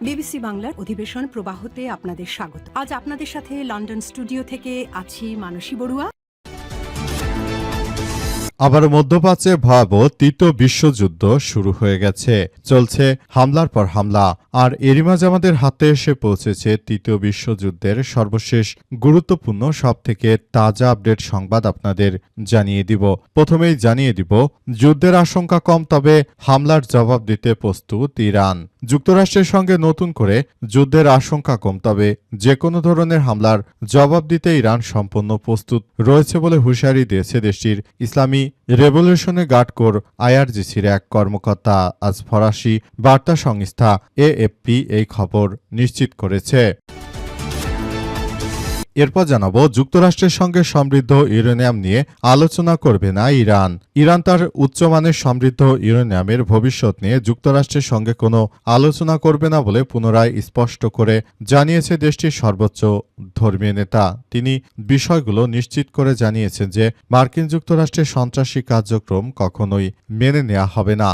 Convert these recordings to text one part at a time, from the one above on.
BBC বাংলার অধিবেশন প্রবাহতে আপনাদের স্বাগত। আজ আপনাদের সাথে লন্ডন স্টুডিও থেকে আছি মানসী বড়ুয়া। আবার মধ্যপ্রাচ্যে ভয়াবহ তৃতীয় বিশ্বযুদ্ধ শুরু হয়ে গেছে। চলছে হামলার পর হামলা, আর এরই মাঝে আমাদের হাতে এসে পৌঁছেছে তৃতীয় বিশ্বযুদ্ধের সর্বশেষ গুরুত্বপূর্ণ সবথেকে তাজা আপডেট সংবাদ আপনাদের জানিয়ে দিব। প্রথমেই জানিয়ে দিব, যুদ্ধের আশঙ্কা কম, তবে হামলার জবাব দিতে প্রস্তুত ইরান। যুক্তরাষ্ট্রের সঙ্গে নতুন করে যুদ্ধের আশঙ্কা কম, তবে যে কোনো ধরনের হামলার জবাব দিতে ইরান সম্পূর্ণ প্রস্তুত রয়েছে বলে হুঁশিয়ারি দিয়েছে দেশটির ইসলামী রেভলিউশনে গার্ড কোর আইআরজিসির এক কর্মকর্তা। আজ ফরাসি বার্তা সংস্থা এএফপি এই খবর নিশ্চিত করেছে। এরপর জানাবো, যুক্তরাষ্ট্রের সঙ্গে সমৃদ্ধ ইউরেনিয়াম নিয়ে আলোচনা করবে না ইরান। ইরান তার উচ্চমানের সমৃদ্ধ ইউরেনিয়ামের ভবিষ্যৎ নিয়ে যুক্তরাষ্ট্রের সঙ্গে কোনো আলোচনা করবে না বলে পুনরায় স্পষ্ট করে জানিয়েছে দেশটির সর্বোচ্চ ধর্মীয় নেতা। তিনি বিষয়গুলো নিশ্চিত করে জানিয়েছেন যে মার্কিন যুক্তরাষ্ট্রের সন্ত্রাসী কার্যক্রম কখনোই মেনে নেওয়া হবে না।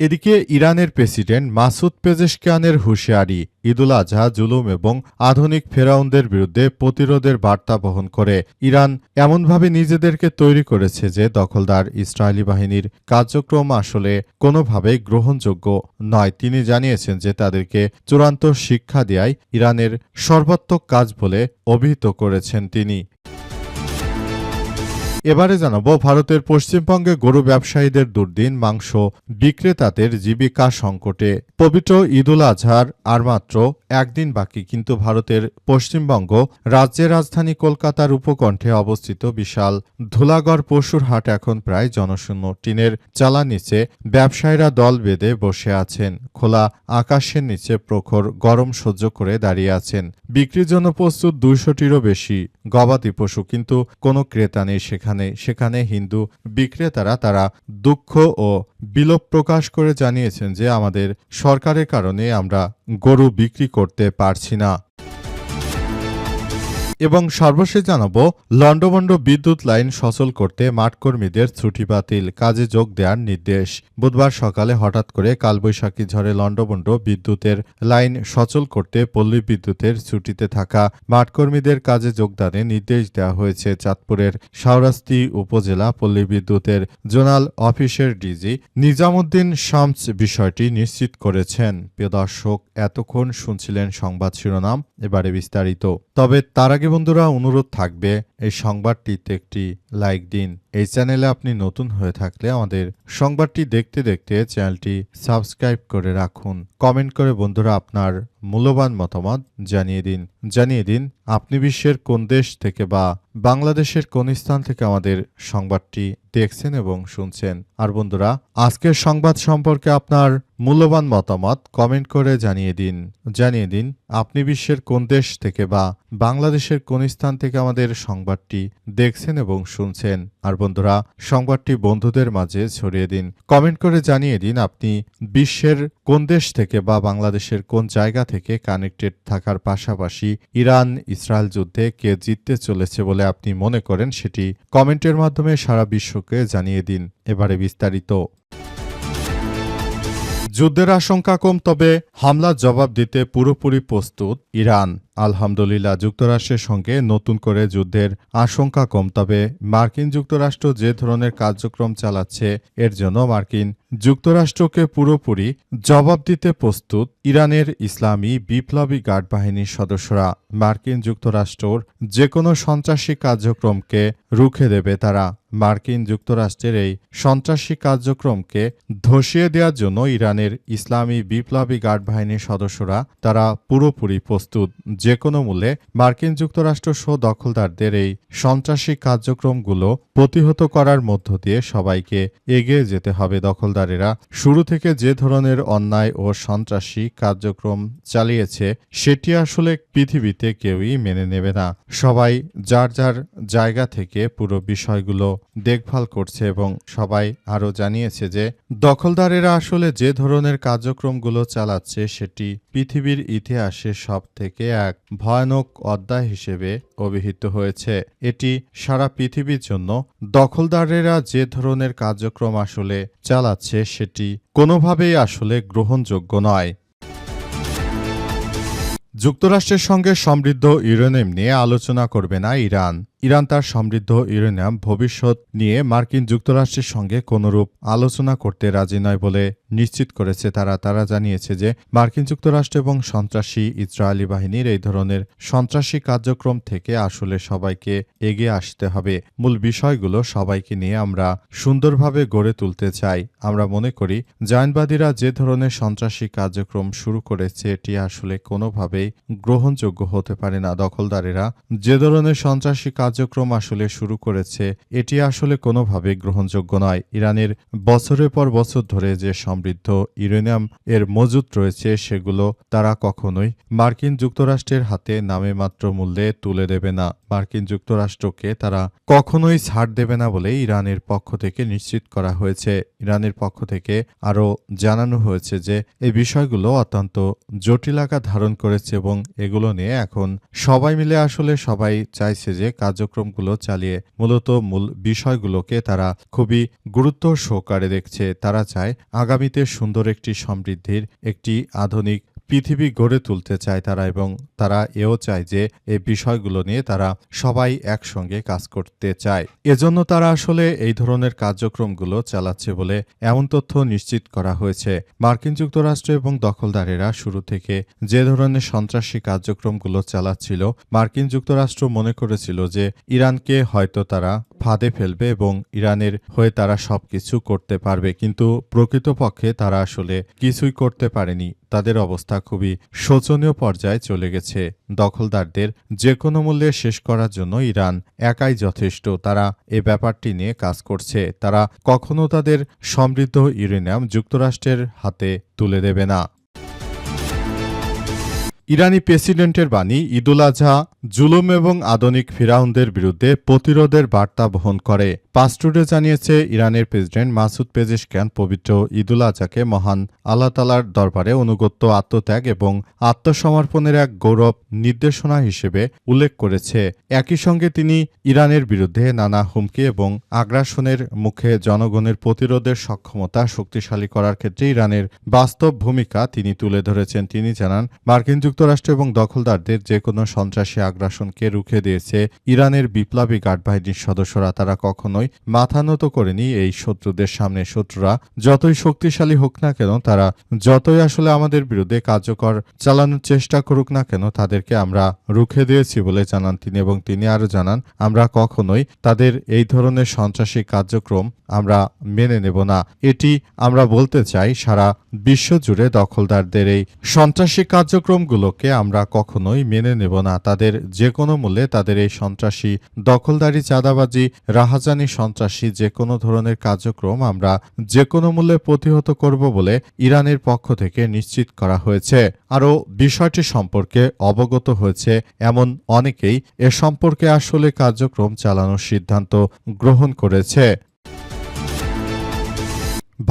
এদিকে ইরানের প্রেসিডেন্ট মাসুদ পেজেশকিয়ানের হুঁশিয়ারি, ঈদুল আজহা, জুলুম এবং আধুনিক ফেরাউনদের বিরুদ্ধে প্রতিরোধের বার্তা বহন করে। ইরান এমনভাবে নিজেদেরকে তৈরি করেছে যে দখলদার ইসরায়েলি বাহিনীর কার্যক্রম আসলে কোনোভাবেই গ্রহণযোগ্য নয়। তিনি জানিয়েছেন যে তাদেরকে চূড়ান্ত শিক্ষা দেয়াই ইরানের সর্বাত্মক কাজ বলে অভিহিত করেছেন তিনি। এবারে জানাবো, ভারতের পশ্চিমবঙ্গে গরু ব্যবসায়ীদের দুর্দিন, মাংস বিক্রেতাদের জীবিকা সংকটে। পবিত্র ঈদুল আজহার আর মাত্র একদিন বাকি, কিন্তু ভারতের পশ্চিমবঙ্গ রাজ্যের রাজধানী কলকাতার উপকণ্ঠে অবস্থিত বিশাল ধুলাগড় পশুর হাট এখন প্রায় জনশূন্য। টিনের চালার নিচে ব্যবসায়ীরা দল বেঁধে বসে আছেন, খোলা আকাশের নিচে প্রখর গরম সহ্য করে দাঁড়িয়ে আছেন। বিক্রির জন্য প্রস্তুত 200টিরও বেশি গবাদি পশু, কিন্তু কোনো ক্রেতা নেই সেখানে হিন্দু বিক্রেতারা তারা দুঃখ ও বিলোপ প্রকাশ করে জানিয়েছেন যে আমাদের সরকারের কারণে আমরা গরু বিক্রি করতে পারছি না। এবং সর্বশেষ জানাবো, লন্ডভন্ড বিদ্যুৎ লাইন সচল করতে মাঠকর্মীদের ছুটি বাতিল, কাজে যোগ দেওয়ার নির্দেশ। বুধবার সকালে হঠাৎ করে কালবৈশাখী ঝড়ে লন্ডভন্ড বিদ্যুতের লাইন সচল করতে পল্লী বিদ্যুতের ছুটিতে থাকা মাঠকর্মীদের কাজে যোগদানের নির্দেশ দেওয়া হয়েছে। চাঁদপুরের শাহরাস্তি উপজেলা পল্লী বিদ্যুতের জোনাল অফিসের ডিজি নিজামুদ্দিন শামস বিষয়টি নিশ্চিত করেছেন। প্রিয় দর্শক, এতক্ষণ শুনছিলেন সংবাদ শিরোনাম, এবারে বিস্তারিত। তবে তার আগে বন্ধুরা, অনুরোধ থাকবে এই সংবাদটিতে একটি লাইক দিন। এই চ্যানেলে আপনি নতুন হয়ে থাকলে আমাদের সংবাদটি দেখতে দেখতে চ্যানেলটি সাবস্ক্রাইব করে রাখুন। কমেন্ট করে বন্ধুরা আপনার মূল্যবান মতামত জানিয়ে দিন আপনি বিশ্বের কোন দেশ থেকে বা বাংলাদেশের কোন স্থান থেকে আমাদের সংবাদটি দেখছেন এবং শুনছেন। আর বন্ধুরা, আজকের সংবাদ সম্পর্কে আপনার মূল্যবান মতামত কমেন্ট করে জানিয়ে দিন আপনি বিশ্বের কোন দেশ থেকে বা বাংলাদেশের কোন স্থান থেকে আমাদের সংবাদটি দেখছেন এবং শুনছেন। আর বন্ধুরা, সংবাদটি বন্ধুদের মাঝে ছড়িয়ে দিন। কমেন্ট করে জানিয়ে দিন আপনি বিশ্বের কোন দেশ থেকে বা বাংলাদেশের কোন জায়গা থেকে কানেক্টেড থাকার পাশাপাশি ইরান ইসরায়েল যুদ্ধে কে জিততে চলেছে বলে আপনি মনে করেন, সেটি কমেন্টের মাধ্যমে সারা বিশ্বকে জানিয়ে দিন। এবারে বিস্তারিত। যুদ্ধের আশঙ্কা কম, তবে হামলার জবাব দিতে পুরোপুরি প্রস্তুত ইরান। আলহামদুলিল্লাহ, যুক্তরাষ্ট্রের সঙ্গে নতুন করে যুদ্ধের আশঙ্কা কম, তবে মার্কিন যুক্তরাষ্ট্র যে ধরনের কার্যক্রম চালাচ্ছে এর জন্য মার্কিন যুক্তরাষ্ট্রকে পুরোপুরি জবাব দিতে প্রস্তুত ইরানের ইসলামী বিপ্লবী গার্ড বাহিনীর সদস্যরা। মার্কিন যুক্তরাষ্ট্রর যে কোনো সন্ত্রাসী কার্যক্রমকে রুখে দেবে তারা। মার্কিন যুক্তরাষ্ট্রের এই সন্ত্রাসী কার্যক্রমকে ধসিয়ে দেওয়ার জন্য ইরানের ইসলামী বিপ্লবী গার্ড বাহিনীর সদস্যরা তারা পুরোপুরি প্রস্তুত। যে কোনো মূল্যে মার্কিন যুক্তরাষ্ট্র সহ দখলদারদের এই সন্ত্রাসী কার্যক্রমগুলো প্রতিহত করার মধ্য দিয়ে সবাইকে এগিয়ে যেতে হবে। দখলদারেরা শুরু থেকে যে ধরনের অন্যায় ও সন্ত্রাসী কার্যক্রম চালিয়েছে সেটি আসলে পৃথিবীতে কেউই মেনে নেবে না। সবাই যার যার জায়গা থেকে পুরো বিষয়গুলো দেখভাল করছে এবং সবাই আরও জানিয়েছে যে দখলদারেরা আসলে যে ধরনের কার্যক্রমগুলো চালাচ্ছে সেটি পৃথিবীর ইতিহাসে সব থেকে এক এক ভয়ানক অধ্যায় হিসেবে অভিহিত হয়েছে। এটি সারা পৃথিবীর জন্য দখলদারেরা যে ধরনের কার্যক্রম আসলে চালাচ্ছে সেটি কোনোভাবেই আসলে গ্রহণযোগ্য নয়। যুক্তরাষ্ট্রের সঙ্গে সমৃদ্ধ ইউরেনিয়াম নিয়ে আলোচনা করবে না ইরান। ইরান তার সমৃদ্ধ ইউরেনিয়াম ভবিষ্যৎ নিয়ে মার্কিন যুক্তরাষ্ট্রের সঙ্গে কোনরূপ আলোচনা করতে রাজি নয় বলে নিশ্চিত করেছে তারা জানিয়েছে যে মার্কিন যুক্তরাষ্ট্র এবং সন্ত্রাসী ইসরায়েলি বাহিনীর এই ধরনের সন্ত্রাসী কার্যক্রম থেকে আসলে সবাইকে এগিয়ে আসতে হবে। মূল বিষয়গুলো সবাইকে নিয়ে আমরা সুন্দরভাবে গড়ে তুলতে চাই। আমরা মনে করি জায়নবাদীরা যে ধরনের সন্ত্রাসী কার্যক্রম শুরু করেছে এটি আসলে কোনোভাবেই গ্রহণযোগ্য হতে পারে না। দখলদারেরা যে ধরনের সন্ত্রাসী কার্যক্রম আসলে শুরু করেছে এটি আসলে কোনোভাবে গ্রহণযোগ্য নয়। ইরানের বছরের পর বছর ধরে যে সমৃদ্ধ ইউরেনিয়াম এর মজুত রয়েছে সেগুলো তারা কখনোই মার্কিন যুক্তরাষ্ট্রের হাতে নামেমাত্র মূল্যে তুলে দেবে না। মার্কিন যুক্তরাষ্ট্রকে তারা কখনোই ছাড় দেবে না বলে ইরানের পক্ষ থেকে নিশ্চিত করা হয়েছে। ইরানের পক্ষ থেকে আরও জানানো হয়েছে যে এই বিষয়গুলো অত্যন্ত জটিল আকার ধারণ করেছে এবং এগুলো নিয়ে এখন সবাই মিলে আসলে সবাই চাইছে যে কার্যক্রমগুলো চালিয়ে মূলত মূল বিষয়গুলোকে তারা খুবই গুরুত্ব সহকারে দেখছে। তারা চায় আগামীতে সুন্দর একটি সমৃদ্ধির একটি আধুনিক পৃথিবী গড়ে তুলতে চায় তারা, এবং তারা এও চায় যে এই বিষয়গুলো নিয়ে তারা সবাই একসঙ্গে কাজ করতে চায়। এজন্য তারা আসলে এই ধরনের কার্যক্রমগুলো চালাচ্ছে বলে এমন তথ্য নিশ্চিত করা হয়েছে। মার্কিন যুক্তরাষ্ট্র এবং দখলদারেরা শুরু থেকে যে ধরনের সন্ত্রাসী কার্যক্রমগুলো চালাচ্ছিল, মার্কিন যুক্তরাষ্ট্র মনে করেছিল যে ইরানকে হয়তো তারা ফাঁদে ফেলবে এবং ইরানের হয়ে তারা সবকিছু করতে পারবে, কিন্তু প্রকৃতপক্ষে তারা আসলে কিছুই করতে পারেনি। তাদের অবস্থা খুবই শোচনীয় পর্যায়ে চলে গেছে। দখলদারদের যে কোনো মূল্যে শেষ করার জন্য ইরান একাই যথেষ্ট। তারা এ ব্যাপারটি নিয়ে কাজ করছে। তারা কখনো তাদের সমৃদ্ধ ইউরেনিয়াম যুক্তরাষ্ট্রের হাতে তুলে দেবে না। ইরানি প্রেসিডেন্টের বাণী ঈদুল আজহা জুলুম এবং আধুনিক ফিরাউনদের বিরুদ্ধে প্রতিরোধের বার্তা বহন করে। পাসটুডে জানিয়েছে ইরানের প্রেসিডেন্ট মাসুদ পেজেশকিয়ান পবিত্র ঈদুল আজহাকে মহান আল্লাহ তাআলার দরবারে অনুগত্য, আত্মত্যাগ এবং আত্মসমর্পণের এক গৌরব নির্দেশনা হিসেবে উল্লেখ করেছে। একই সঙ্গে তিনি ইরানের বিরুদ্ধে নানা হুমকি এবং আগ্রাসনের মুখে জনগণের প্রতিরোধের সক্ষমতা শক্তিশালী করার ক্ষেত্রে ইরানের বাস্তব ভূমিকা তিনি তুলে ধরেছেন। তিনি জানান, মার্কিন যুক্তরাষ্ট্র এবং দখলদারদের যে কোনো সন্ত্রাসী আগ্রাসনকে রুখে দিয়েছে ইরানের বিপ্লবী গার্ড বাহিনীর সদস্যরা। তারা কখনোই মাথা নত করেনি এই শত্রুদের সামনে। শত্রুরা যতই শক্তিশালী হোক না কেন, তারা যতই আসলে আমাদের বিরুদ্ধে কার্যকর চালানোর চেষ্টা করুক না কেন, তাদেরকে আমরা রুখে দিয়েছি বলে জানান তিনি। এবং তিনি আরও জানান, আমরা কখনোই তাদের এই ধরনের সন্ত্রাসী কার্যক্রম আমরা মেনে নেব না। এটি আমরা বলতে চাই, সারা বিশ্ব জুড়ে দখলদারদের এই সন্ত্রাসী কার্যক্রমগুলোকে আমরা কখনোই মেনে নেব না। তাদের যে কোনো মূল্যে তাদের এই সন্ত্রাসী দখলদারি, চাঁদাবাজি, রাহাজানি, সন্ত্রাসী যে কোনো ধরনের কার্যক্রম আমরা যে কোনো মূল্যে প্রতিহত করব বলে ইরানের পক্ষ থেকে নিশ্চিত করা হয়েছে। আরও বিষয়টি সম্পর্কে অবগত হয়েছে এমন অনেকেই এ সম্পর্কে আসলে কার্যক্রম চালানোর সিদ্ধান্ত গ্রহণ করেছে।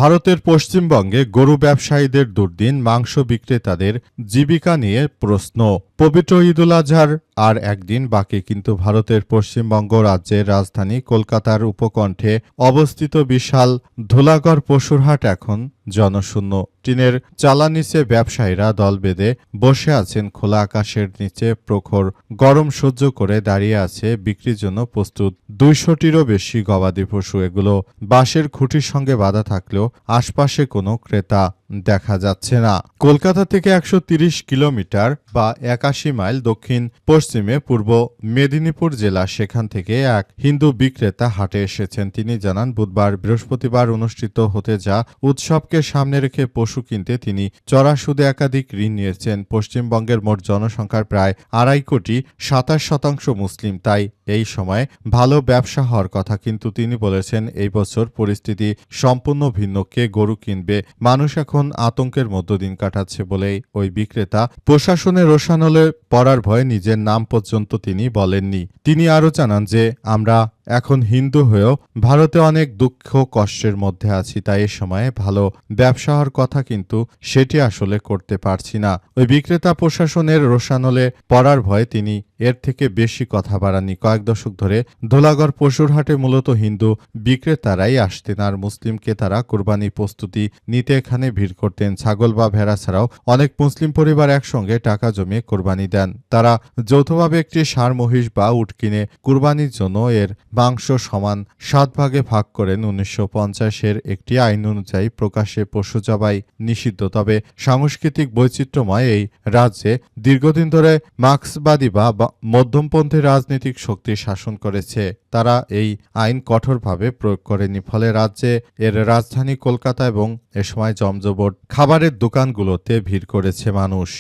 ভারতের পশ্চিমবঙ্গে গরু ব্যবসায়ীদের দুর্দিন, মাংস বিক্রেতাদের জীবিকা নিয়ে প্রশ্ন। পবিত্র ঈদুল আজহার আর একদিন বাকি, কিন্তু ভারতের পশ্চিমবঙ্গ রাজ্যের রাজধানী কলকাতার উপকণ্ঠে অবস্থিত বিশাল ধুলাগড় পশুরহাট এখন জনশূন্য। টিনের চালা নিচে ব্যবসায়ীরা দল বেঁধে বসে আছেন। খোলা আকাশের নিচে প্রখর গরম সহ্য করে দাঁড়িয়ে আছে বিক্রির জন্য প্রস্তুত 200টিরও বেশি গবাদি পশু। এগুলো বাঁশের খুঁটির সঙ্গে বাঁধা থাকলেও আশপাশে কোনো ক্রেতা দেখা যাচ্ছে না। কলকাতা থেকে 130 কিলোমিটার বা 81 মাইল দক্ষিণ পশ্চিমে পূর্ব মেদিনীপুর জেলা, সেখান থেকে এক হিন্দু বিক্রেতা হাটে এসেছেন। তিনি জানান, বুধবার বৃহস্পতিবার অনুষ্ঠিত হতে যা উৎসবকে সামনে রেখে পশু কিনতে তিনি চড়া সুদে একাধিক ঋণ নিয়েছেন। পশ্চিমবঙ্গের মোট জনসংখ্যার প্রায় 2.5 কোটি, 27% মুসলিম। তাই এই সময় ভালো ব্যবসা হওয়ার কথা, কিন্তু তিনি বলেছেন এই বছর পরিস্থিতি সম্পূর্ণ ভিন্ন। কে গরু কিনবে? মানুষ এখন আতঙ্কের মধ্য দিন কাটাচ্ছে বলেই ওই বিক্রেতা প্রশাসনের রোষানলে পড়ার ভয়ে নিজের নাম পর্যন্ত তিনি বলেননি। তিনি আরও জানান যে আমরা এখন হিন্দু হয়েও ভারতে অনেক দুঃখ কষ্টের মধ্যে আছি, তাই এ সময়ে ভালো ব্যবসা হওয়ার কথা, কিন্তু সেটি আসলে করতে পারছি না। ওই বিক্রেতা প্রশাসনের রোষানলে পড়ার ভয়ে তিনি এর থেকে বেশি কথা বাড়াননি। কয়েক দশক ধরে ধোলাগড় পশুর হাটে মূলত হিন্দু বিক্রেতারাই আসতেন, আর মুসলিম ক্রেতারা কোরবানি প্রস্তুতি নিতে এখানে ভিড় করতেন। ছাগল বা ভেড়া ছাড়াও অনেক মুসলিম পরিবার একসঙ্গে টাকা জমিয়ে কোরবানি দেন। তারা যৌথভাবে একটি ষাঁড়, মহিষ বা উট কিনে কোরবানির জন্য এর মাংস সমান 7 ভাগে ভাগ করেন। 1950-এর একটি আইন অনুযায়ী প্রকাশ্যে পশু জবাই নিষিদ্ধ। তবে সাংস্কৃতিক বৈচিত্র্যময় এই রাজ্যে দীর্ঘদিন ধরে মার্ক্সবাদী বা মধ্যমপন্থী রাজনৈতিক শক্তি শাসন করেছে। তারা এই আইন কঠোরভাবে প্রয়োগ করেনি, ফলে রাজ্যে এর রাজধানী কলকাতা এবং এ সময় জমজমাট খাবারের দোকানগুলোতে ভিড় করেছে মানুষ।